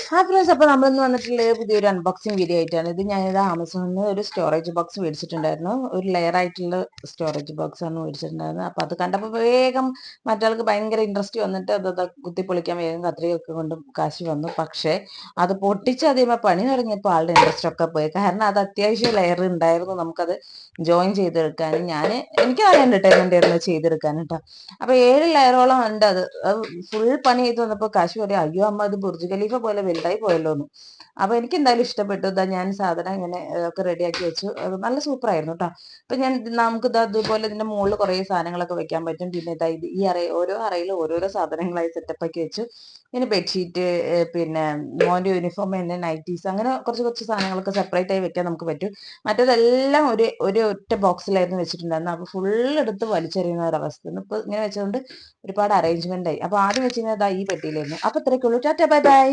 Friends, അപ്പോൾ നമ്മളിന്ന് വന്നിട്ടുള്ളത് പുതിയൊരു അൺബോക്സിങ് വീഡിയോ ആയിട്ടാണ്. ഇത് ഞാനിത് ആമസോണിൽ നിന്ന് ഒരു സ്റ്റോറേജ് ബോക്സ് മേടിച്ചിട്ടുണ്ടായിരുന്നു. ഒരു ലെയർ ആയിട്ടുള്ള സ്റ്റോറേജ് ബോക്സ് ആണ് മേടിച്ചിട്ടുണ്ടായിരുന്നത്. അപ്പോൾ അത് കണ്ടപ്പോൾ വേഗം മറ്റാൾക്ക് ഭയങ്കര ഇൻട്രസ്റ്റ് വന്നിട്ട് അത് കുത്തി പൊളിക്കാൻ വേഗം കത്രികയൊക്കെ കൊണ്ട് കാശ് വന്നു. പക്ഷേ അത് പൊട്ടിച്ച് അതേപോലെ പണി തുടങ്ങിയപ്പോൾ ആളുടെ ഇൻട്രസ്റ്റ് ഒക്കെ പോയി. കാരണം അത് അത്യാവശ്യം ലെയർ ഉണ്ടായിരുന്നു, നമുക്കത് ജോയിൻ ചെയ്തെടുക്കാൻ. എനിക്ക് നല്ല എന്റർടൈൻമെന്റ് ആയിരുന്നു ചെയ്തെടുക്കാൻ കേട്ടോ. അപ്പോൾ 7 ലെയറോളം ഉണ്ട്. അത് ഫുൾ പണി ചെയ്ത് വന്നപ്പോൾ കാശ് പറയാം, അയ്യോ അമ്മ അത് ബുർജ് ഖലീഫ പോലെ വലുതായി പോയല്ലോ എന്ന്. അപ്പൊ എനിക്ക് എന്തായാലും ഇഷ്ടപ്പെട്ടു. ഇതാ ഞാൻ സാധനം ഇങ്ങനെ ഒക്കെ റെഡിയാക്കി വെച്ചു. അത് നല്ല സൂപ്പർ ആയിരുന്നു കേട്ടോ. അപ്പൊ നമുക്ക് ഇതാ അതുപോലെ ഇതിന്റെ മുകളിൽ കുറേ സാധനങ്ങളൊക്കെ വെക്കാൻ പറ്റും. പിന്നെ ഇതാ ഇത് ഈ ഓരോ അറയിലും ഓരോരോ സാധനങ്ങളായി സെറ്റപ്പ് ആക്കി വെച്ചു. പിന്നെ ബെഡ്ഷീറ്റ്, പിന്നെ മോന്റെ യൂണിഫോം, പിന്നെ നൈറ്റീസ്, അങ്ങനെ കുറച്ച് കുറച്ച് സാധനങ്ങളൊക്കെ സെപ്പറേറ്റ് ആയി വെക്കാൻ നമുക്ക് പറ്റും. മറ്റേതെല്ലാം ഒരു ഒറ്റ ബോക്സിലായിരുന്നു വെച്ചിട്ടുണ്ടായിരുന്നു. അപ്പൊ ഫുൾ എടുത്ത് വലിച്ചെറിയുന്ന ഒരു അവസ്ഥ. ഇപ്പൊ ഇങ്ങനെ വെച്ചുകൊണ്ട് ഒരുപാട് അറേഞ്ച്മെന്റ് ആയി. അപ്പൊ ആദ്യം വെച്ചിരുന്നത് ഈ പെട്ടിയിലായിരുന്നു. അപ്പൊ ഇത്രയൊക്കെ ഉള്ളൂ. Tata, bye bye.